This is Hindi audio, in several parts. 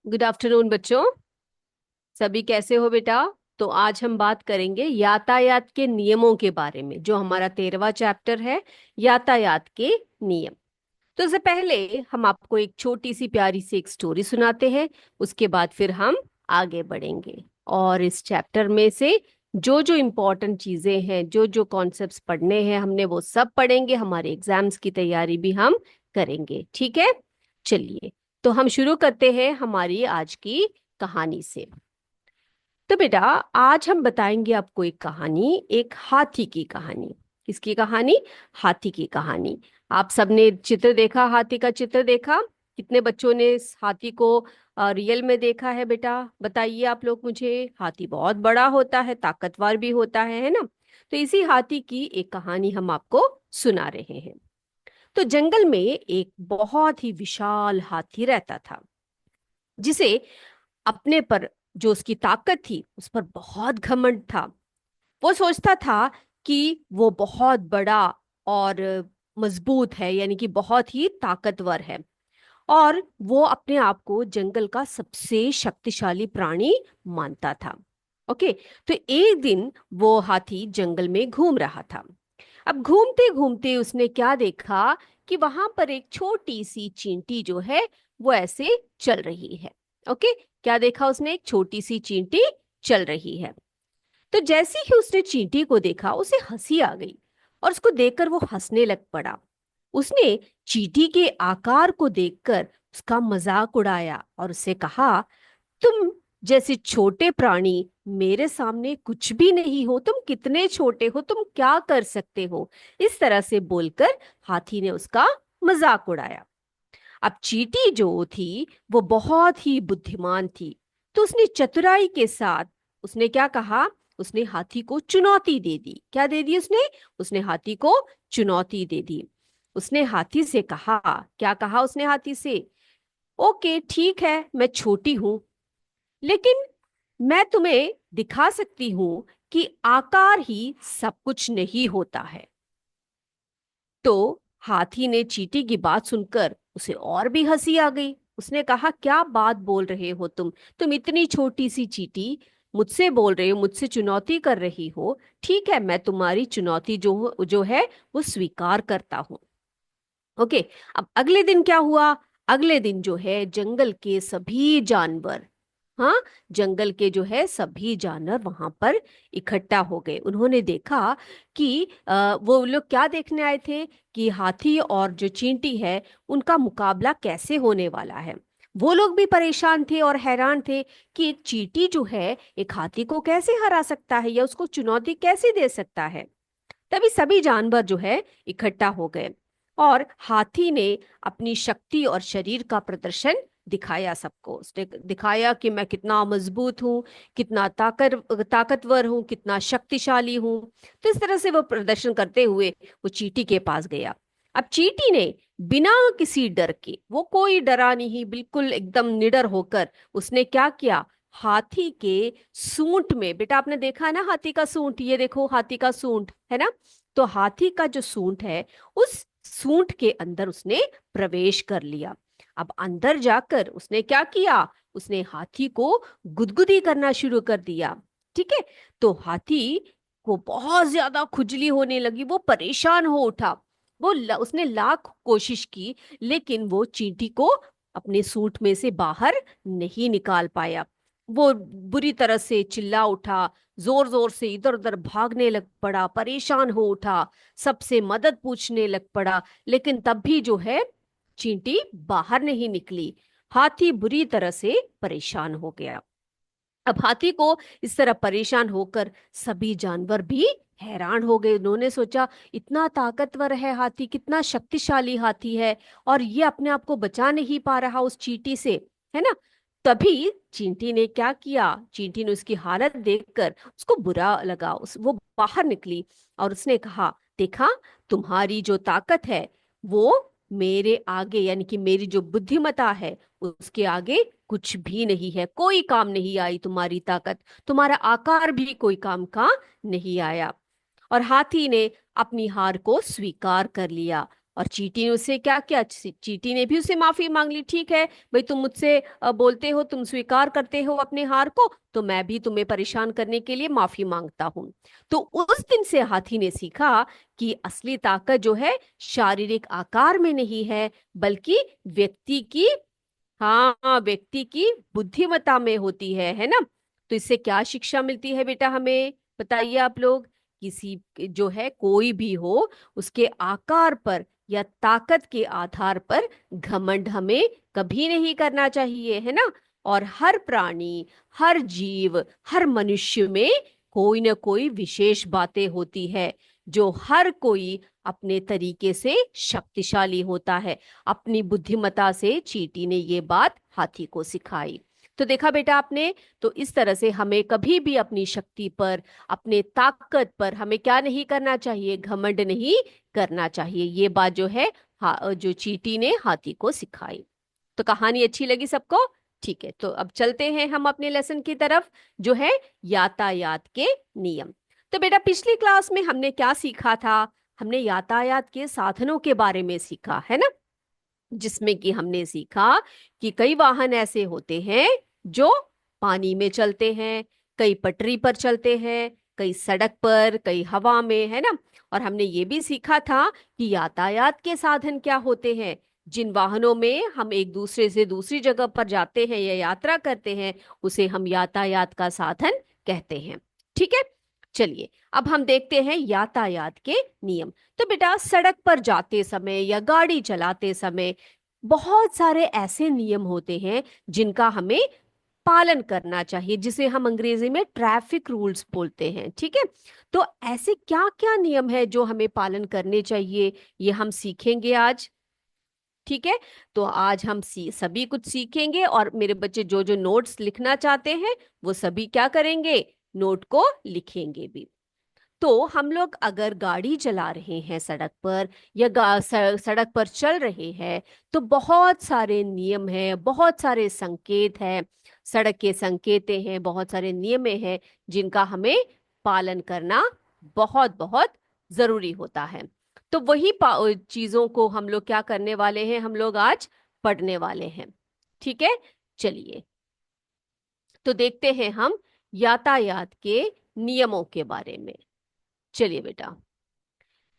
गुड आफ्टरनून बच्चों। सभी कैसे हो बेटा? तो आज हम बात करेंगे यातायात के नियमों के बारे में, जो हमारा 13वां चैप्टर है, यातायात के नियम। तो इससे पहले हम आपको एक छोटी सी प्यारी सी एक स्टोरी सुनाते हैं। उसके बाद फिर हम आगे बढ़ेंगे और इस चैप्टर में से जो जो इम्पोर्टेंट चीजें हैं, जो जो कॉन्सेप्ट्स पढ़ने हैं, हमने वो सब पढ़ेंगे। हमारे एग्जाम्स की तैयारी भी हम करेंगे, ठीक है? चलिए, तो हम शुरू करते हैं हमारी आज की कहानी से। तो बेटा, आज हम बताएंगे आपको एक कहानी, एक हाथी की कहानी। किसकी कहानी? हाथी की कहानी। आप सबने चित्र देखा, हाथी का चित्र देखा? कितने बच्चों ने इस हाथी को रियल में देखा है बेटा? बताइए आप लोग मुझे। हाथी बहुत बड़ा होता है, ताकतवर भी होता है ना? तो इसी हाथी की एक कहानी हम आपको सुना रहे हैं। तो जंगल में एक बहुत ही विशाल हाथी रहता था, जिसे अपने पर, जो उसकी ताकत थी, उस पर बहुत घमंड था। वो सोचता था कि वो बहुत बड़ा और मजबूत है, यानी कि बहुत ही ताकतवर है, और वो अपने आप को जंगल का सबसे शक्तिशाली प्राणी मानता था। ओके। तो एक दिन वो हाथी जंगल में घूम रहा था। अब घूमते घूमते उसने क्या देखा कि वहां पर एक छोटी सी चींटी जो है, वो ऐसे चल रही है। ओके। क्या देखा उसने? एक छोटी सी चींटी चल रही है। तो जैसे ही उसने चींटी को देखा, उसे हंसी आ गई और उसको देखकर वो हंसने लग पड़ा। उसने चींटी के आकार को देखकर उसका मजाक उड़ाया और उससे कहा, तुम जैसे छोटे प्राणी मेरे सामने कुछ भी नहीं हो। तुम कितने छोटे हो, तुम क्या कर सकते हो? इस तरह से बोलकर हाथी ने उसका मजाक उड़ाया। अब चींटी जो थी, वो बहुत ही बुद्धिमान थी। तो उसने चतुराई के साथ, उसने क्या कहा? उसने हाथी को चुनौती दे दी। क्या दे दी उसने? उसने हाथी को चुनौती दे दी। उसने हाथी से कहा, क्या कहा उसने हाथी से? ओके, ठीक है, मैं छोटी हूं, लेकिन मैं तुम्हें दिखा सकती हूं कि आकार ही सब कुछ नहीं होता है। तो हाथी ने चींटी की बात सुनकर, उसे और भी हंसी आ गई। उसने कहा, क्या बात बोल रहे हो तुम इतनी छोटी सी चींटी मुझसे बोल रहे हो, मुझसे चुनौती कर रही हो। ठीक है, मैं तुम्हारी चुनौती जो है वो स्वीकार करता हूँ। ओके। अब अगले दिन क्या हुआ? अगले दिन जो है, जंगल के सभी जानवर, हाँ, जंगल के जो है सभी जानवर वहां पर इकट्ठा हो गए। उन्होंने देखा कि वो लोग क्या देखने आए थे कि हाथी और जो चींटी है, उनका मुकाबला कैसे होने वाला है। वो लोग भी परेशान थे और हैरान थे कि एक चींटी जो है एक हाथी को कैसे हरा सकता है, या उसको चुनौती कैसे दे सकता है। तभी सभी जानवर जो है इकट्ठा हो गए, और हाथी ने अपनी शक्ति और शरीर का प्रदर्शन दिखाया सबको। उसने दिखाया कि मैं कितना मजबूत हूँ, कितना ताकतवर हूँ, कितना शक्तिशाली हूँ। तो इस तरह से वो प्रदर्शन करते हुए वो चींटी के पास गया। अब चींटी ने बिना किसी डर के, वो कोई डरा नहीं, बिल्कुल एकदम निडर होकर उसने क्या किया? हाथी के सूंड में, बेटा आपने देखा है ना हाथी का सूंड, ये देखो हाथी का सूंड है ना? तो हाथी का जो सूंड है, उस सूंड के अंदर उसने प्रवेश कर लिया। अब अंदर जाकर उसने क्या किया? उसने हाथी को गुदगुदी करना शुरू कर दिया। ठीक है। तो हाथी को बहुत ज्यादा खुजली होने लगी, वो परेशान हो उठा। उसने लाख कोशिश की, लेकिन वो चींटी को अपने सूंड में से बाहर नहीं निकाल पाया। वो बुरी तरह से चिल्ला उठा, जोर जोर से इधर उधर भागने लग पड़ा, परेशान हो उठा, सबसे मदद पूछने लग पड़ा। लेकिन तब भी जो है, चींटी बाहर नहीं निकली। हाथी बुरी तरह से परेशान हो गया। अब हाथी को इस तरह परेशान होकर सभी जानवर भी हैरान हो गए। उन्होंने सोचा, इतना ताकतवर है हाथी, कितना शक्तिशाली हाथी है, और ये अपने आप को बचा नहीं पा रहा उस चींटी से, है ना? तभी चींटी ने क्या किया? चींटी ने उसकी हालत देखकर, उसको बुरा लगा, वो बाहर निकली और उसने कहा, देखा, तुम्हारी जो ताकत है वो मेरे आगे, यानी कि मेरी जो बुद्धिमता है उसके आगे कुछ भी नहीं है। कोई काम नहीं आई तुम्हारी ताकत, तुम्हारा आकार भी कोई काम का नहीं आया। और हाथी ने अपनी हार को स्वीकार कर लिया। और चींटी ने उससे क्या किया, चींटी ने भी उससे माफी मांग ली। ठीक है भाई, तुम मुझसे बोलते हो, तुम स्वीकार करते हो अपने हार को, तो मैं भी तुम्हें परेशान करने के लिए माफी मांगता हूँ। तो उस दिन से हाथी ने सीखा कि असली ताकत जो है शारीरिक आकार में नहीं है, बल्कि व्यक्ति की, हाँ, व्यक्ति की बुद्धिमत्ता में होती है ना। तो इससे क्या शिक्षा मिलती है बेटा हमें, बताइए आप लोग। किसी जो है, कोई भी हो, उसके आकार पर या ताकत के आधार पर घमंड हमें कभी नहीं करना चाहिए, है ना। और हर प्राणी, हर जीव, हर मनुष्य में कोई ना कोई विशेष बातें होती है, जो हर कोई अपने तरीके से शक्तिशाली होता है। अपनी बुद्धिमत्ता से चींटी ने ये बात हाथी को सिखाई। तो देखा बेटा आपने, तो इस तरह से हमें कभी भी अपनी शक्ति पर, अपने ताकत पर हमें क्या नहीं करना चाहिए, घमंड नहीं करना चाहिए। ये बात जो है, जो चींटी ने हाथी को सिखाई। तो कहानी अच्छी लगी सबको? ठीक है, तो अब चलते हैं हम अपने लेसन की तरफ, जो है यातायात के नियम। तो बेटा पिछली क्लास में हमने क्या सीखा था, हमने यातायात के साधनों के बारे में सीखा है ना, जिसमें कि हमने सीखा कि कई वाहन ऐसे होते हैं जो पानी में चलते हैं, कई पटरी पर चलते हैं, कई सड़क पर, कई हवा में, है ना। और हमने ये भी सीखा था कि यातायात के साधन क्या होते हैं, जिन वाहनों में हम एक दूसरे से दूसरी जगह पर जाते हैं या यात्रा करते हैं, उसे हम यातायात का साधन कहते हैं। ठीक है, चलिए अब हम देखते हैं यातायात के नियम। तो बेटा सड़क पर जाते समय या गाड़ी चलाते समय बहुत सारे ऐसे नियम होते हैं जिनका हमें पालन करना चाहिए, जिसे हम अंग्रेजी में ट्रैफिक रूल्स बोलते हैं। ठीक है, तो ऐसे क्या क्या नियम है जो हमें पालन करने चाहिए, ये हम सीखेंगे आज। ठीक है, तो आज हम सभी कुछ सीखेंगे, और मेरे बच्चे जो जो नोट्स लिखना चाहते हैं वो सभी क्या करेंगे, नोट को लिखेंगे भी। तो हम लोग अगर गाड़ी चला रहे हैं सड़क पर, या सड़क पर चल रहे हैं, तो बहुत सारे नियम हैं, बहुत सारे संकेत हैं, सड़क के संकेते हैं, बहुत सारे नियम हैं जिनका हमें पालन करना बहुत बहुत जरूरी होता है। तो वही चीजों को हम लोग क्या करने वाले हैं, हम लोग आज पढ़ने वाले हैं। ठीक है, चलिए तो देखते हैं हम यातायात के नियमों के बारे में। चलिए बेटा,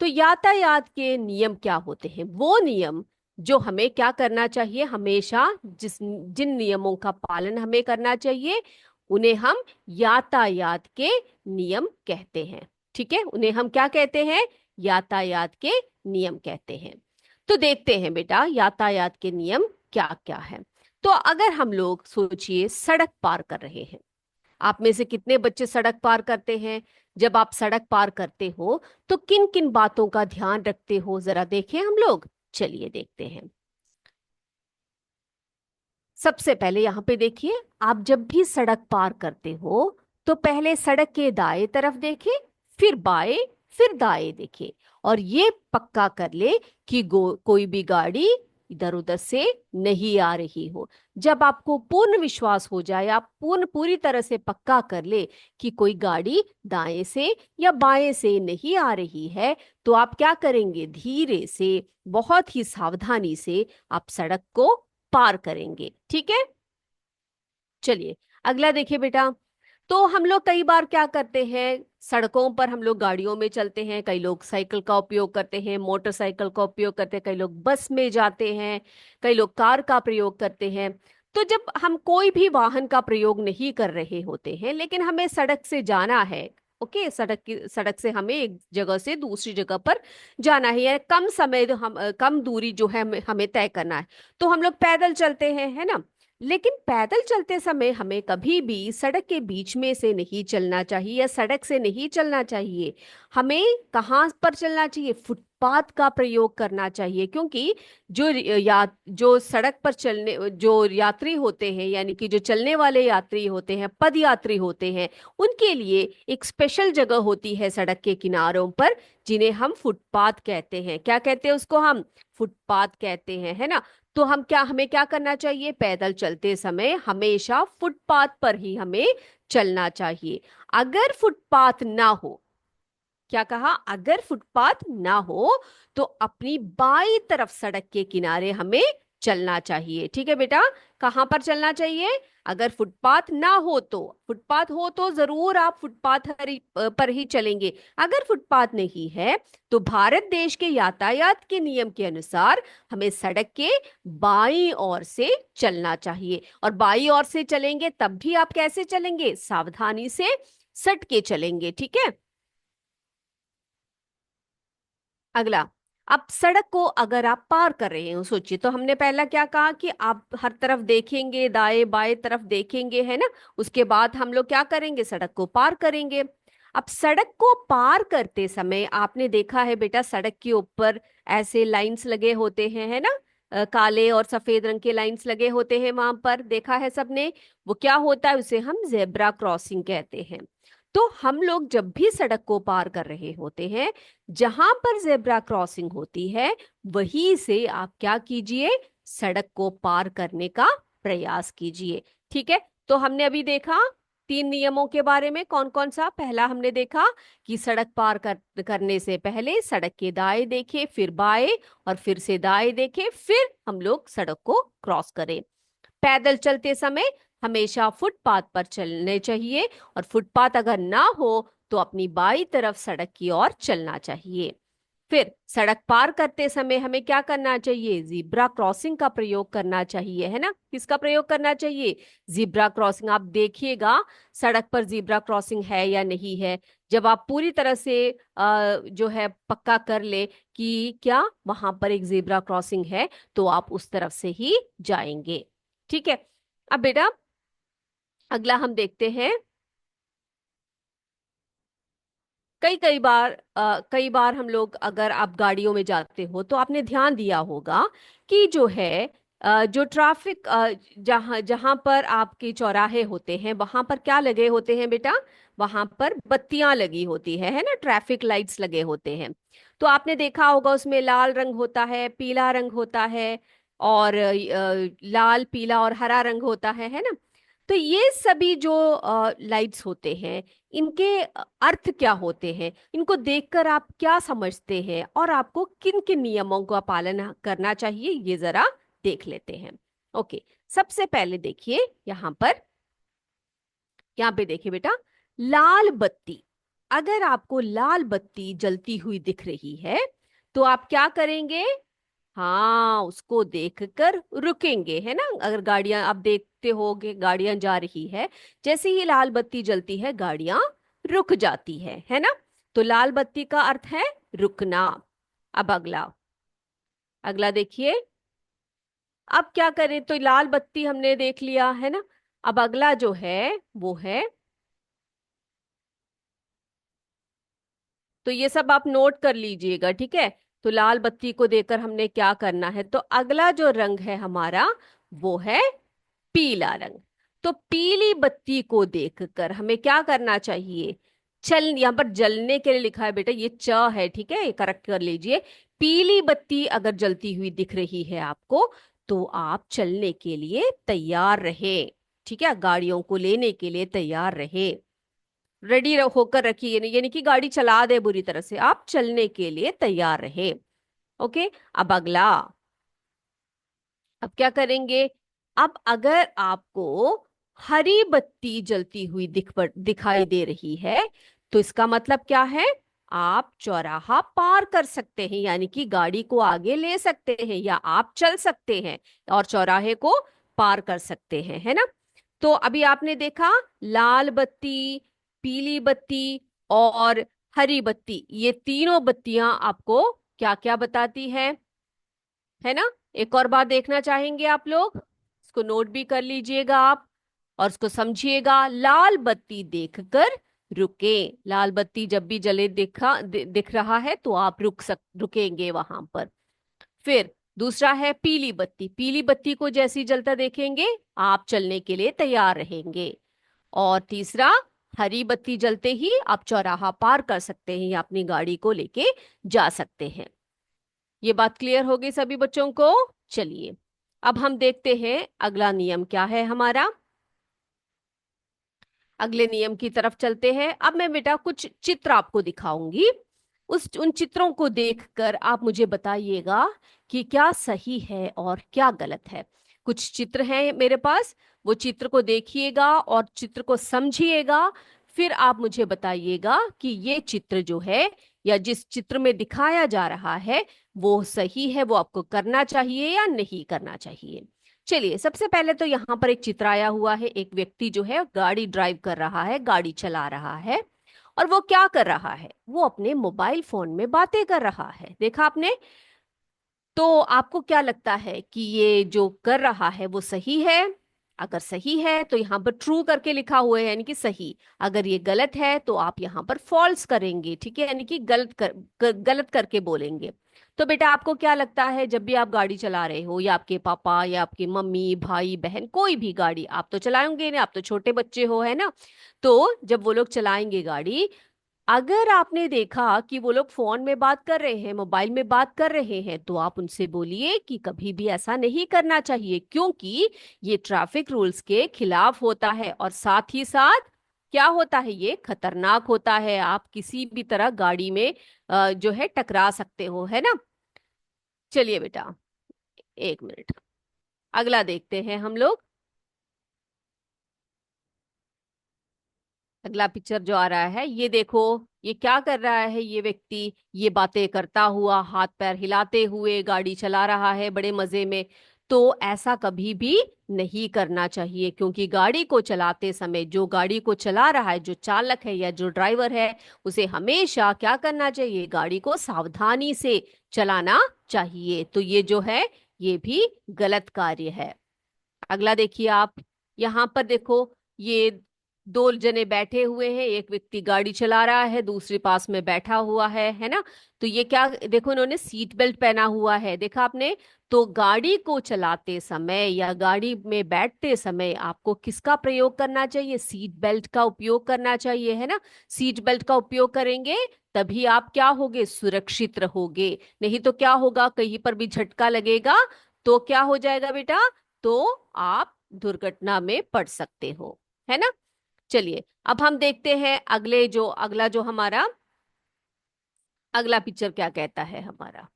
तो यातायात के नियम क्या होते हैं, वो नियम जो हमें क्या करना चाहिए हमेशा, जिन नियमों का पालन हमें करना चाहिए, उन्हें हम यातायात के नियम कहते हैं। ठीक है, उन्हें हम क्या कहते हैं, यातायात के नियम कहते हैं। तो देखते हैं बेटा यातायात के नियम क्या क्या है। तो अगर हम लोग सोचिए सड़क पार कर रहे हैं, आप में से कितने बच्चे सड़क पार करते हैं? जब आप सड़क पार करते हो तो किन किन बातों का ध्यान रखते हो, जरा देखें हम लोग। चलिए देखते हैं। सबसे पहले यहाँ पे देखिए, आप जब भी सड़क पार करते हो तो पहले सड़क के दाएं तरफ देखें, फिर बाएं, फिर दाएं देखें, और ये पक्का कर ले कि कोई भी गाड़ी इधर उधर से नहीं आ रही हो। जब आपको पूर्ण विश्वास हो जाए, आप पूरी तरह से पक्का कर ले कि कोई गाड़ी दाएं से या बाएं से नहीं आ रही है, तो आप क्या करेंगे, धीरे से, बहुत ही सावधानी से आप सड़क को पार करेंगे। ठीक है, चलिए अगला देखिए बेटा। तो हम लोग कई बार क्या करते हैं, सड़कों पर हम लोग गाड़ियों में चलते हैं, कई लोग साइकिल का उपयोग करते हैं, मोटरसाइकिल का उपयोग करते हैं, कई लोग बस में जाते हैं, कई लोग कार का प्रयोग करते हैं। तो जब हम कोई भी वाहन का प्रयोग नहीं कर रहे होते हैं, लेकिन हमें सड़क से जाना है, ओके, सड़क से हमें एक जगह से दूसरी जगह पर जाना है, या कम समय, कम दूरी जो है हमें तय करना है, तो हम लोग पैदल चलते हैं, है ना। लेकिन पैदल चलते समय हमें कभी भी सड़क के बीच में से नहीं चलना चाहिए, या सड़क से नहीं चलना चाहिए। हमें कहाँ पर चलना चाहिए, फुटपाथ का प्रयोग करना चाहिए, क्योंकि जो सड़क पर चलने, जो यात्री होते हैं, यानी कि जो चलने वाले यात्री होते हैं, पद यात्री होते हैं, उनके लिए एक स्पेशल जगह होती है सड़क के किनारों पर, जिन्हें हम फुटपाथ कहते हैं। क्या कहते हैं उसको, हम फुटपाथ कहते हैं, है ना। तो हमें क्या करना चाहिए, पैदल चलते समय हमेशा फुटपाथ पर ही हमें चलना चाहिए। अगर फुटपाथ ना हो, क्या कहा, अगर फुटपाथ ना हो तो अपनी बाई तरफ सड़क के किनारे हमें चलना चाहिए। ठीक है बेटा, कहाँ पर चलना चाहिए? अगर फुटपाथ ना हो तो, फुटपाथ हो तो जरूर आप फुटपाथ पर ही चलेंगे। अगर फुटपाथ नहीं है तो भारत देश के यातायात के नियम के अनुसार हमें सड़क के बाईं ओर से चलना चाहिए। और बाईं ओर से चलेंगे तब भी आप कैसे चलेंगे? सावधानी से सट के चलेंगे। ठीक है। अगला, अब सड़क को अगर आप पार कर रहे हो, सोचिए, तो हमने पहला क्या कहा कि आप हर तरफ देखेंगे, दाएं बाएं तरफ देखेंगे, है ना। उसके बाद हम लोग क्या करेंगे? सड़क को पार करेंगे। अब सड़क को पार करते समय आपने देखा है बेटा, सड़क के ऊपर ऐसे लाइंस लगे होते हैं, है ना। काले और सफेद रंग के लाइंस लगे होते हैं, वहां पर देखा है सबने। वो क्या होता है? उसे हम जेब्रा क्रॉसिंग कहते हैं। तो हम लोग जब भी सड़क को पार कर रहे होते हैं, जहां पर जेब्रा क्रॉसिंग होती है वहीं से आप क्या कीजिए? सड़क को पार करने का प्रयास कीजिए। ठीक है। तो हमने अभी देखा तीन नियमों के बारे में। कौन कौन सा? पहला हमने देखा कि सड़क पार करने से पहले सड़क के दाएं देखें, फिर बाएं, और फिर से दाएं देखें, फिर हम लोग सड़क को क्रॉस करें। पैदल चलते समय हमेशा फुटपाथ पर चलने चाहिए, और फुटपाथ अगर ना हो तो अपनी बाई तरफ सड़क की ओर चलना चाहिए। फिर सड़क पार करते समय हमें क्या करना चाहिए? जीब्रा क्रॉसिंग का प्रयोग करना चाहिए, है ना। किसका प्रयोग करना चाहिए? Zebra crossing. आप देखिएगा सड़क पर जीब्रा क्रॉसिंग है या नहीं है। जब आप पूरी तरह से जो है पक्का कर ले कि क्या वहां पर एक जीब्रा क्रॉसिंग है, तो आप उस तरफ से ही जाएंगे। ठीक है। अब बेटा अगला हम देखते हैं, कई बार हम लोग, अगर आप गाड़ियों में जाते हो तो आपने ध्यान दिया होगा कि जो है जो ट्रैफिक, जहाँ जहाँ पर आपके चौराहे होते हैं वहां पर क्या लगे होते हैं बेटा? वहां पर बत्तियां लगी होती है ना, ट्रैफिक लाइट्स लगे होते हैं। तो आपने देखा होगा उसमें लाल रंग होता है, पीला रंग होता है, और लाल, पीला और हरा रंग होता है ना। तो ये सभी जो लाइट्स होते हैं, इनके अर्थ क्या होते हैं? इनको देखकर आप क्या समझते हैं, और आपको किन किन नियमों का पालन करना चाहिए, ये जरा देख लेते हैं। ओके, सबसे पहले देखिए यहाँ पे देखिए बेटा, लाल बत्ती। अगर आपको लाल बत्ती जलती हुई दिख रही है तो आप क्या करेंगे? हाँ, उसको देखकर रुकेंगे, है ना। अगर गाड़ियां, आप देखते होगे गाड़ियां जा रही है, जैसे ही लाल बत्ती जलती है गाड़ियां रुक जाती है ना। तो लाल बत्ती का अर्थ है रुकना। अब अगला, अगला देखिए। अब क्या करें? तो लाल बत्ती हमने देख लिया है ना। अब अगला जो है वो है, तो ये सब आप नोट कर लीजिएगा, ठीक है। तो लाल बत्ती को देखकर हमने क्या करना है? तो अगला जो रंग है हमारा वो है पीला रंग। तो पीली बत्ती को देखकर हमें क्या करना चाहिए? चल, यहाँ पर जलने के लिए लिखा है बेटा, ये च है, ठीक है, ये करेक्ट कर लीजिए। पीली बत्ती अगर जलती हुई दिख रही है आपको, तो आप चलने के लिए तैयार रहे। ठीक है, गाड़ियों को लेने के लिए तैयार रहे, रेडी होकर रखिए। यानी कि गाड़ी चला दे बुरी तरह से, आप चलने के लिए तैयार रहे। ओके। अब अगला, अब क्या करेंगे? अब अगर आपको हरी बत्ती जलती हुई दिखाई दे रही है, तो इसका मतलब क्या है? आप चौराहा पार कर सकते हैं, यानी कि गाड़ी को आगे ले सकते हैं, या आप चल सकते हैं और चौराहे को पार कर सकते हैं, है ना। तो अभी आपने देखा लाल बत्ती, पीली बत्ती और हरी बत्ती, ये तीनों बत्तियां आपको क्या क्या बताती है ना। एक और बात देखना चाहेंगे आप लोग, इसको नोट भी कर लीजिएगा आप, और इसको समझिएगा। लाल बत्ती देखकर रुके। लाल बत्ती जब भी जले दिख रहा है तो आप रुकेंगे वहां पर। फिर दूसरा है पीली बत्ती। पीली बत्ती को जैसी जलता देखेंगे आप चलने के लिए तैयार रहेंगे। और तीसरा, हरी बत्ती जलते ही आप चौराहा पार कर सकते हैं या अपनी गाड़ी को लेके जा सकते हैं। ये बात क्लियर हो गई सभी बच्चों को? चलिए अब हम देखते हैं अगला नियम क्या है हमारा। अगले नियम की तरफ चलते हैं। अब मैं बेटा कुछ चित्र आपको दिखाऊंगी, उस उन चित्रों को देखकर आप मुझे बताइएगा कि क्या सही है और क्या गलत है। कुछ चित्र हैं मेरे पास, वो चित्र को देखिएगा और चित्र को समझिएगा, फिर आप मुझे बताइएगा कि ये चित्र जो है या जिस चित्र में दिखाया जा रहा है वो सही है, वो आपको करना चाहिए या नहीं करना चाहिए। चलिए, सबसे पहले तो यहाँ पर एक चित्र आया हुआ है। एक व्यक्ति जो है गाड़ी ड्राइव कर रहा है, गाड़ी चला रहा है। और वो क्या कर रहा है, वो अपने मोबाइल फोन में बातें कर रहा है, देखा आपने। तो आपको क्या लगता है कि ये जो कर रहा है वो सही है? अगर सही है तो यहाँ पर ट्रू करके लिखा हुआ है, यानी कि सही। अगर ये गलत है तो आप यहाँ पर फॉल्स करेंगे, ठीक है, यानी कि गलत करके बोलेंगे। तो बेटा आपको क्या लगता है, जब भी आप गाड़ी चला रहे हो, या आपके पापा या आपकी मम्मी भाई बहन कोई भी गाड़ी आप तो चलाएंगे ना, आप तो छोटे बच्चे हो, है ना। तो जब वो लोग चलाएंगे गाड़ी, अगर आपने देखा कि वो लोग फोन में बात कर रहे हैं, मोबाइल में बात कर रहे हैं, तो आप उनसे बोलिए कि कभी भी ऐसा नहीं करना चाहिए, क्योंकि ये ट्रैफिक रूल्स के खिलाफ होता है और साथ ही साथ क्या होता है, ये खतरनाक होता है। आप किसी भी तरह गाड़ी में जो है टकरा सकते हो, है ना। चलिए बेटा, एक मिनट, अगला देखते हैं हम लोग। अगला पिक्चर जो आ रहा है, ये देखो, ये क्या कर रहा है ये व्यक्ति, ये बातें करता हुआ, हाथ पैर हिलाते हुए गाड़ी चला रहा है बड़े मजे में। तो ऐसा कभी भी नहीं करना चाहिए, क्योंकि गाड़ी को चलाते समय जो गाड़ी को चला रहा है, जो चालक है या जो ड्राइवर है, उसे हमेशा क्या करना चाहिए, गाड़ी को सावधानी से चलाना चाहिए। तो ये जो है ये भी गलत कार्य है। अगला देखिए आप, यहाँ पर देखो, ये दो जने बैठे हुए हैं, एक व्यक्ति गाड़ी चला रहा है, दूसरे पास में बैठा हुआ है ना। तो ये क्या, देखो इन्होंने सीट बेल्ट पहना हुआ है, देखा आपने। तो गाड़ी को चलाते समय या गाड़ी में बैठते समय आपको किसका प्रयोग करना चाहिए, सीट बेल्ट का उपयोग करना चाहिए, है ना। सीट बेल्ट का उपयोग करेंगे तभी आप क्या होगे, सुरक्षित रहोगे। नहीं तो क्या होगा, कहीं पर भी झटका लगेगा तो क्या हो जाएगा बेटा, तो आप दुर्घटना में पड़ सकते हो, है ना। चलिए, अब हम देखते हैं अगला जो हमारा अगला पिक्चर क्या कहता है हमारा।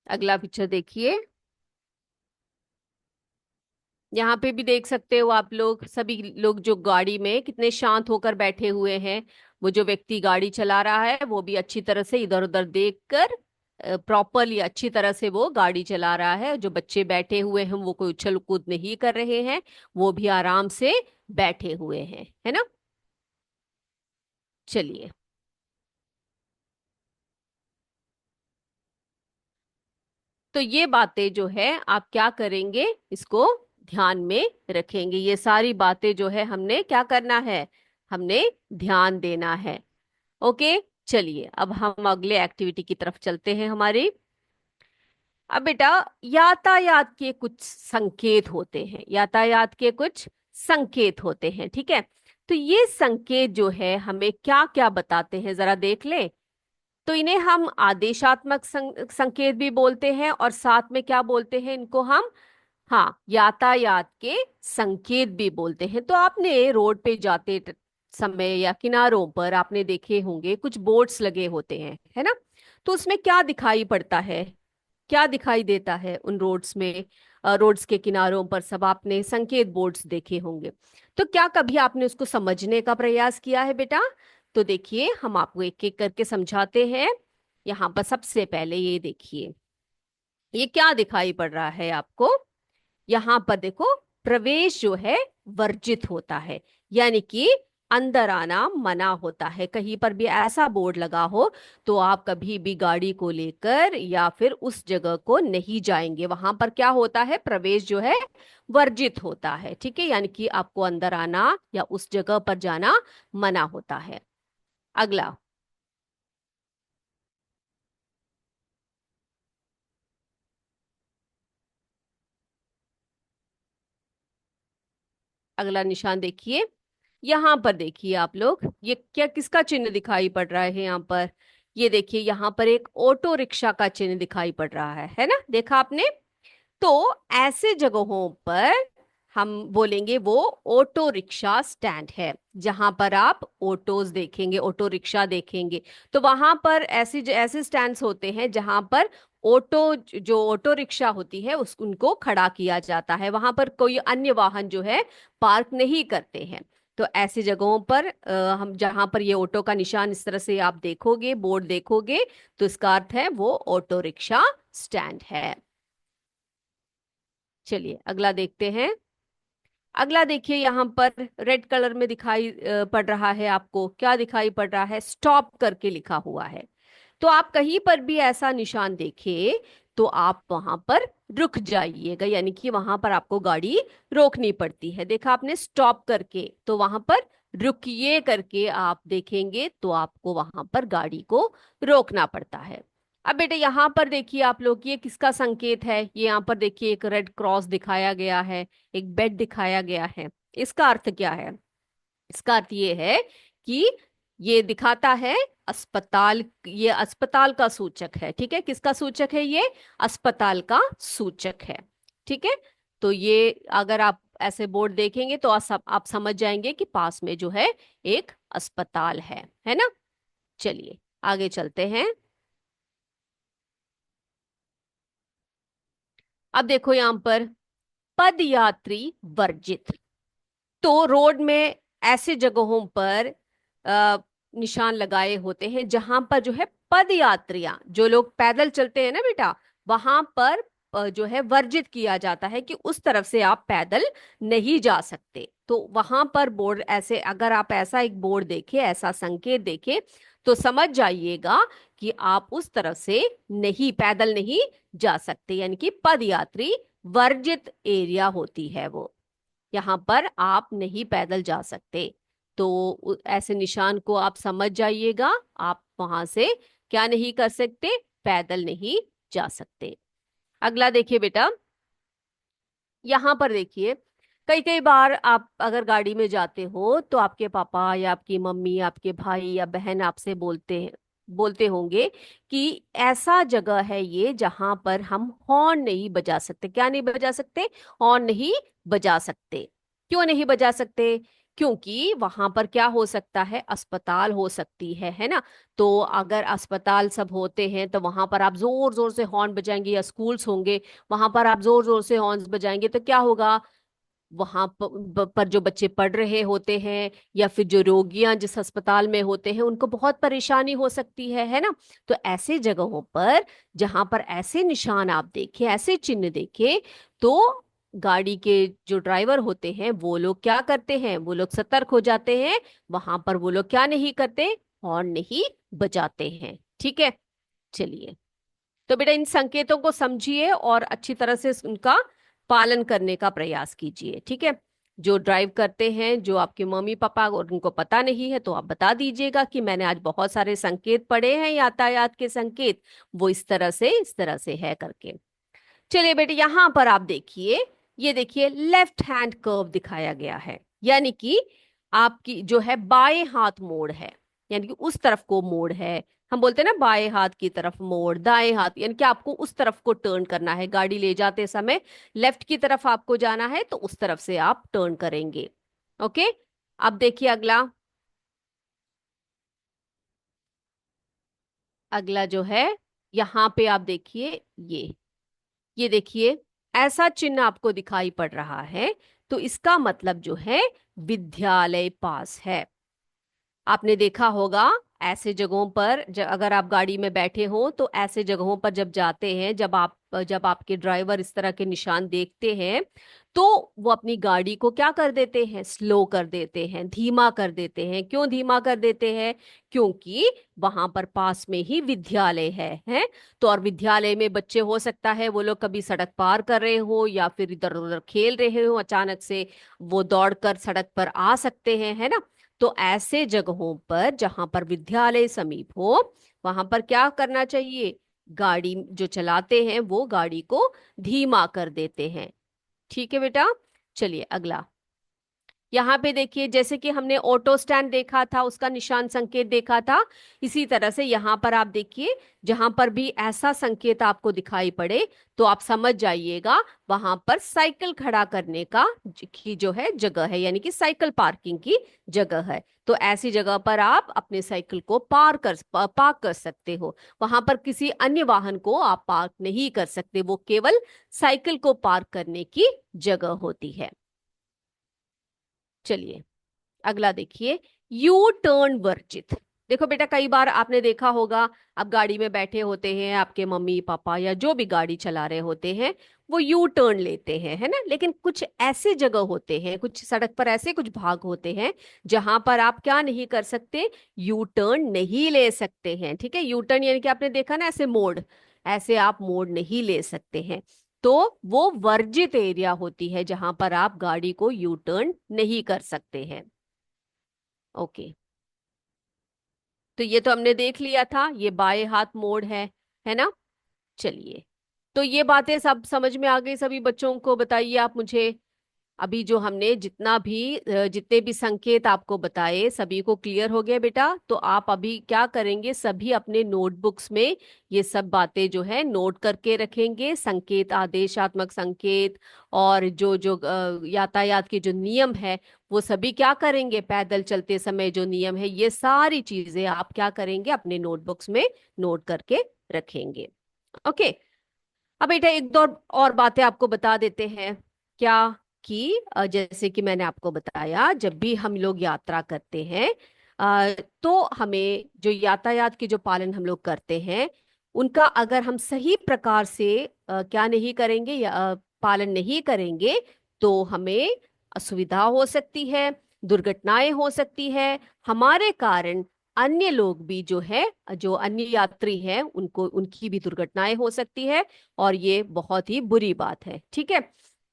अगला पिक्चर देखिए, यहाँ पे भी देख सकते हो आप लोग, सभी लोग जो गाड़ी में कितने शांत होकर बैठे हुए हैं। वो जो व्यक्ति गाड़ी चला रहा है वो भी अच्छी तरह से इधर उधर देखकर प्रॉपरली अच्छी तरह से वो गाड़ी चला रहा है। जो बच्चे बैठे हुए हैं वो कोई उछल कूद नहीं कर रहे हैं, वो भी आराम से बैठे हुए हैं, है ना। चलिए, तो ये बातें जो है आप क्या करेंगे, इसको ध्यान में रखेंगे। ये सारी बातें जो है हमने क्या करना है, हमने ध्यान देना है। ओके। चलिए, अब हम अगले एक्टिविटी की तरफ चलते हैं हमारी। अब बेटा, यातायात के कुछ संकेत होते हैं, यातायात के कुछ संकेत होते हैं, ठीक है। तो ये संकेत जो है हमें क्या क्या बताते हैं, जरा देख ले। तो इन्हें हम आदेशात्मक संकेत भी बोलते हैं, और साथ में क्या बोलते हैं इनको हम, हाँ, यातायात के संकेत भी बोलते हैं। तो आपने रोड पे जाते समय या किनारों पर आपने देखे होंगे कुछ बोर्ड्स लगे होते हैं, है ना। तो उसमें क्या दिखाई पड़ता है, क्या दिखाई देता है उन रोड्स में, रोड्स के किनारों पर सब आपने संकेत बोर्ड्स देखे होंगे। तो क्या कभी आपने उसको समझने का प्रयास किया है बेटा? तो देखिए, हम आपको एक एक करके समझाते हैं। यहाँ पर सबसे पहले ये देखिए, ये क्या दिखाई पड़ रहा है आपको। यहाँ पर देखो, प्रवेश जो है वर्जित होता है, यानी कि अंदर आना मना होता है। कहीं पर भी ऐसा बोर्ड लगा हो तो आप कभी भी गाड़ी को लेकर या फिर उस जगह को नहीं जाएंगे। वहां पर क्या होता है, प्रवेश जो है वर्जित होता है, ठीक है, यानी कि आपको अंदर आना या उस जगह पर जाना मना होता है। अगला, अगला निशान देखिए। यहाँ पर देखिए आप लोग, ये क्या, किसका चिन्ह दिखाई पड़ रहा है यहाँ पर। ये देखिए, यहाँ पर एक ऑटो रिक्शा का चिन्ह दिखाई पड़ रहा है ना, देखा आपने। तो ऐसे जगहों पर हम बोलेंगे वो ऑटो रिक्शा स्टैंड है। जहां पर आप ऑटोज देखेंगे, ऑटो रिक्शा देखेंगे, तो वहां पर ऐसी ऐसे स्टैंड्स होते हैं जहां पर ऑटो, जो ऑटो रिक्शा होती है उस उनको खड़ा किया जाता है। वहां पर कोई अन्य वाहन जो है पार्क नहीं करते हैं। तो ऐसी जगहों पर हम जहां पर ये ऑटो का निशान इस तरह से आप देखोगे, बोर्ड देखोगे, तो इसका अर्थ है वो ऑटो रिक्शा स्टैंड है। चलिए अगला देखते हैं। अगला देखिए, यहाँ पर रेड कलर में दिखाई पड़ रहा है, आपको क्या दिखाई पड़ रहा है? स्टॉप करके लिखा हुआ है। तो आप कहीं पर भी ऐसा निशान देखें तो आप वहां पर रुक जाइएगा, यानी कि वहां पर आपको गाड़ी रोकनी पड़ती है। देखा आपने, स्टॉप करके, तो वहां पर रुकिए करके आप देखेंगे तो आपको वहां पर गाड़ी को रोकना पड़ता है। अब बेटे यहाँ पर देखिए आप लोग, ये किसका संकेत है? ये यहाँ पर देखिए एक रेड क्रॉस दिखाया गया है, एक बेड दिखाया गया है। इसका अर्थ क्या है? इसका अर्थ ये है कि ये दिखाता है अस्पताल, ये अस्पताल का सूचक है। ठीक है, किसका सूचक है? ये अस्पताल का सूचक है। ठीक है, तो ये अगर आप ऐसे बोर्ड देखेंगे तो आप समझ जाएंगे कि पास में जो है एक अस्पताल है ना। चलिए आगे चलते हैं। अब देखो यहाँ पर पदयात्री वर्जित। तो रोड में ऐसे जगहों पर आ, निशान लगाए होते हैं जहां पर जो है पद यात्रियां, जो लोग पैदल चलते हैं ना बेटा, वहां पर जो है वर्जित किया जाता है कि उस तरफ से आप पैदल नहीं जा सकते। तो वहां पर बोर्ड ऐसे, अगर आप ऐसा एक बोर्ड देखे, ऐसा संकेत देखे, तो समझ जाइएगा कि आप उस तरफ से नहीं, पैदल नहीं जा सकते, यानी कि पद यात्री वर्जित एरिया होती है वो। यहाँ पर आप नहीं पैदल जा सकते। तो ऐसे निशान को आप समझ जाइएगा, आप वहां से क्या नहीं कर सकते? पैदल नहीं जा सकते। अगला देखिए बेटा, यहाँ पर देखिए, कई कई बार आप अगर गाड़ी में जाते हो तो आपके पापा या आपकी मम्मी, आपके भाई या बहन आपसे बोलते होंगे कि ऐसा जगह है ये जहां पर हम हॉर्न नहीं बजा सकते। क्या नहीं बजा सकते? हॉर्न नहीं बजा सकते। क्यों नहीं बजा सकते? क्योंकि वहां पर क्या हो सकता है? अस्पताल हो सकती है ना। तो अगर अस्पताल सब होते हैं तो वहां पर आप जोर जोर से हॉर्न बजाएंगे, या स्कूल्स होंगे वहां पर आप जोर जोर से हॉर्न्स बजाएंगे, तो क्या होगा? वहां पर जो बच्चे पढ़ रहे होते हैं या फिर जो रोगियां जिस अस्पताल में होते हैं उनको बहुत परेशानी हो सकती है ना। तो ऐसे जगहों पर जहां पर ऐसे निशान आप देखें, ऐसे चिन्ह देखें, तो गाड़ी के जो ड्राइवर होते हैं वो लोग क्या करते हैं? वो लोग सतर्क हो जाते हैं। वहां पर वो लोग क्या नहीं करते? हॉर्न नहीं बजाते हैं। ठीक है, चलिए। तो बेटा इन संकेतों को समझिए और अच्छी तरह से उनका पालन करने का प्रयास कीजिए। ठीक है, जो ड्राइव करते हैं, जो आपके मम्मी पापा और उनको पता नहीं है, तो आप बता दीजिएगा कि मैंने आज बहुत सारे संकेत पढ़े हैं, यातायात के संकेत, वो इस तरह से है करके। चलिए बेटे यहाँ पर आप देखिए, ये देखिए लेफ्ट हैंड कर्व दिखाया गया है, यानी कि आपकी जो है बाएं हाथ मोड़ है, यानी कि उस तरफ को मोड़ है। हम बोलते हैं ना बाएं हाथ की तरफ मोड़, दाएं हाथ, यानी कि आपको उस तरफ को टर्न करना है। गाड़ी ले जाते समय लेफ्ट की तरफ आपको जाना है तो उस तरफ से आप टर्न करेंगे। ओके, अब देखिए अगला। अगला जो है यहाँ पे आप देखिए, ये देखिए ऐसा चिन्ह आपको दिखाई पड़ रहा है, तो इसका मतलब जो है विद्यालय पास है। आपने देखा होगा ऐसे जगहों पर, अगर आप गाड़ी में बैठे हो तो ऐसे जगहों पर जब जाते हैं, जब आपके ड्राइवर इस तरह के निशान देखते हैं तो वो अपनी गाड़ी को क्या कर देते हैं? स्लो कर देते हैं, धीमा कर देते हैं। क्यों धीमा कर देते हैं? क्योंकि वहां पर पास में ही विद्यालय है। तो और विद्यालय में बच्चे, हो सकता है वो लोग कभी सड़क पार कर रहे हो या फिर इधर उधर खेल रहे हो, अचानक से वो दौड़कर सड़क पर आ सकते हैं, है ना। तो ऐसे जगहों पर जहां पर विद्यालय समीप हो, वहां पर क्या करना चाहिए? गाड़ी जो चलाते हैं वो गाड़ी को धीमा कर देते हैं। ठीक है बेटा, चलिए अगला। यहाँ पे देखिए, जैसे कि हमने ऑटो स्टैंड देखा था, उसका निशान संकेत देखा था, इसी तरह से यहाँ पर आप देखिए, जहां पर भी ऐसा संकेत आपको दिखाई पड़े तो आप समझ जाइएगा वहां पर साइकिल खड़ा करने का की जो है जगह है, यानी कि साइकिल पार्किंग की जगह है। तो ऐसी जगह पर आप अपने साइकिल को पार्क कर सकते हो। वहां पर किसी अन्य वाहन को आप पार्क नहीं कर सकते, वो केवल साइकिल को पार्क करने की जगह होती है। चलिए अगला देखिए, यू टर्न वर्जित। देखो बेटा, कई बार आपने देखा होगा, आप गाड़ी में बैठे होते हैं, आपके मम्मी पापा या जो भी गाड़ी चला रहे होते हैं वो यू टर्न लेते हैं, है ना। लेकिन कुछ ऐसे जगह होते हैं, कुछ सड़क पर ऐसे कुछ भाग होते हैं जहां पर आप क्या नहीं कर सकते, यू टर्न नहीं ले सकते हैं। ठीक है, यू टर्न यानी कि आपने देखा ना, ऐसे मोड़, ऐसे आप मोड़ नहीं ले सकते हैं। तो वो वर्जित एरिया होती है जहां पर आप गाड़ी को यू टर्न नहीं कर सकते हैं। ओके, तो ये तो हमने देख लिया था, ये बाएं हाथ मोड़ है ना। चलिए, तो ये बातें सब समझ में आ गई सभी बच्चों को? बताइए आप मुझे, अभी जो हमने जितने भी संकेत आपको बताए सभी को क्लियर हो गया बेटा? तो आप अभी क्या करेंगे, सभी अपने नोटबुक्स में ये सब बातें जो है नोट करके रखेंगे, संकेत, आदेशात्मक संकेत, और जो जो यातायात के जो नियम है वो सभी क्या करेंगे, पैदल चलते समय जो नियम है, ये सारी चीजें आप क्या करेंगे, अपने नोटबुक्स में नोट करके रखेंगे। ओके, अब बेटा एक दो और बातें आपको बता देते हैं। क्या? कि जैसे कि मैंने आपको बताया, जब भी हम लोग यात्रा करते हैं तो हमें जो यातायात के जो पालन हम लोग करते हैं उनका अगर हम सही प्रकार से क्या नहीं करेंगे, पालन नहीं करेंगे, तो हमें असुविधा हो सकती है, दुर्घटनाएं हो सकती है, हमारे कारण अन्य लोग भी जो है, जो अन्य यात्री हैं, उनको उनकी भी दुर्घटनाएं हो सकती है, और ये बहुत ही बुरी बात है। ठीक है,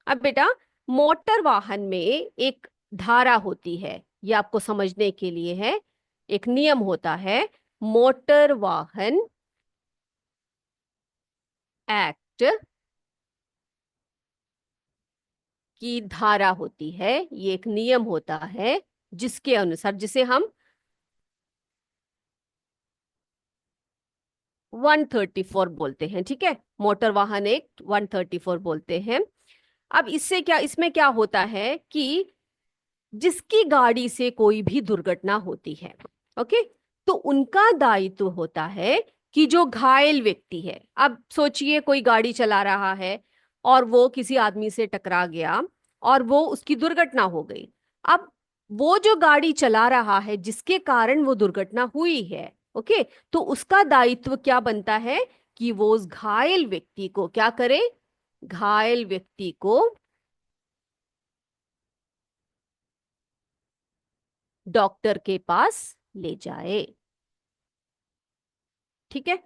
अब बेटा, मोटर वाहन में एक धारा होती है, ये आपको समझने के लिए है, एक नियम होता है, मोटर वाहन एक्ट की धारा होती है, ये एक नियम होता है जिसके अनुसार, जिसे हम 134 बोलते हैं। ठीक है, मोटर वाहन एक्ट 134 बोलते हैं। अब इससे क्या, इसमें क्या होता है कि जिसकी गाड़ी से कोई भी दुर्घटना होती है, ओके, तो उनका दायित्व होता है कि जो घायल व्यक्ति है, अब सोचिए कोई गाड़ी चला रहा है और वो किसी आदमी से टकरा गया और वो उसकी दुर्घटना हो गई। अब वो जो गाड़ी चला रहा है जिसके कारण वो दुर्घटना हुई है, ओके, तो उसका दायित्व क्या बनता है कि वो उस घायल व्यक्ति को क्या करे, घायल व्यक्ति को डॉक्टर के पास ले जाए। ठीक है,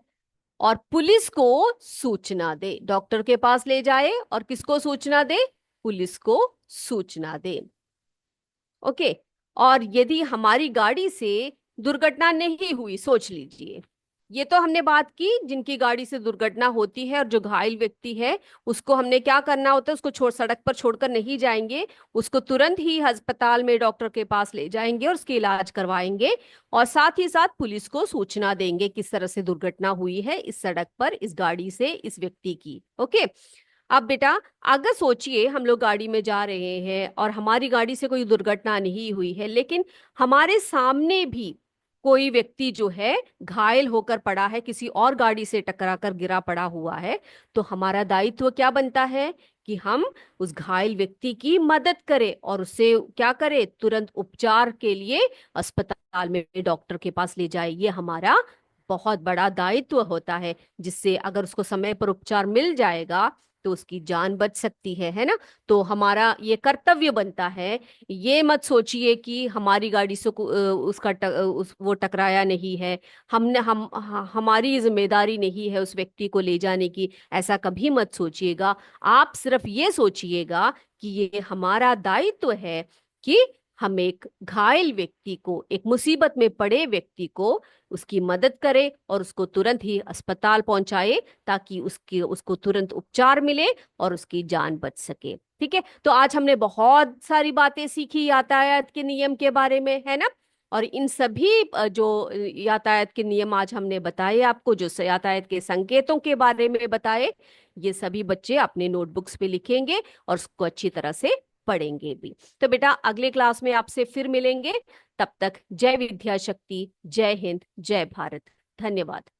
और पुलिस को सूचना दे, डॉक्टर के पास ले जाए और किसको सूचना दे, पुलिस को सूचना दे। ओके, और यदि हमारी गाड़ी से दुर्घटना नहीं हुई, सोच लीजिए, ये तो हमने बात की जिनकी गाड़ी से दुर्घटना होती है, और जो घायल व्यक्ति है उसको हमने क्या करना होता है, उसको छोड़ सड़क पर छोड़कर नहीं जाएंगे, उसको तुरंत ही अस्पताल में डॉक्टर के पास ले जाएंगे और उसकी इलाज करवाएंगे, और साथ ही साथ पुलिस को सूचना देंगे किस तरह से दुर्घटना हुई है इस सड़क पर, इस गाड़ी से, इस व्यक्ति की। ओके, अब बेटा, अगर सोचिए हम लोग गाड़ी में जा रहे हैं और हमारी गाड़ी से कोई दुर्घटना नहीं हुई है, लेकिन हमारे सामने भी कोई व्यक्ति जो है घायल होकर पड़ा है, किसी और गाड़ी से टकराकर गिरा पड़ा हुआ है, तो हमारा दायित्व क्या बनता है कि हम उस घायल व्यक्ति की मदद करें और उससे क्या करें, तुरंत उपचार के लिए अस्पताल में डॉक्टर के पास ले जाए। ये हमारा बहुत बड़ा दायित्व होता है, जिससे अगर उसको समय पर उपचार मिल जाएगा तो उसकी जान बच सकती है ना। तो हमारा ये कर्तव्य बनता है। ये मत सोचिए कि हमारी गाड़ी से वो टकराया नहीं है, हमारी जिम्मेदारी नहीं है उस व्यक्ति को ले जाने की, ऐसा कभी मत सोचिएगा। आप सिर्फ ये सोचिएगा कि ये हमारा दायित्व है कि हम एक घायल व्यक्ति को, एक मुसीबत में पड़े व्यक्ति को उसकी मदद करें और उसको तुरंत ही अस्पताल पहुंचाए, ताकि उसको तुरंत उपचार मिले और उसकी जान बच सके। ठीक है, तो आज हमने बहुत सारी बातें सीखी यातायात के नियम के बारे में, है ना। और इन सभी जो यातायात के नियम आज हमने बताए आपको, जो यातायात के संकेतों के बारे में बताए, ये सभी बच्चे अपने नोटबुक्स पे लिखेंगे और उसको अच्छी तरह से पढ़ेंगे भी। तो बेटा अगले क्लास में आपसे फिर मिलेंगे। तब तक जय विद्या शक्ति, जय हिंद, जय भारत। धन्यवाद।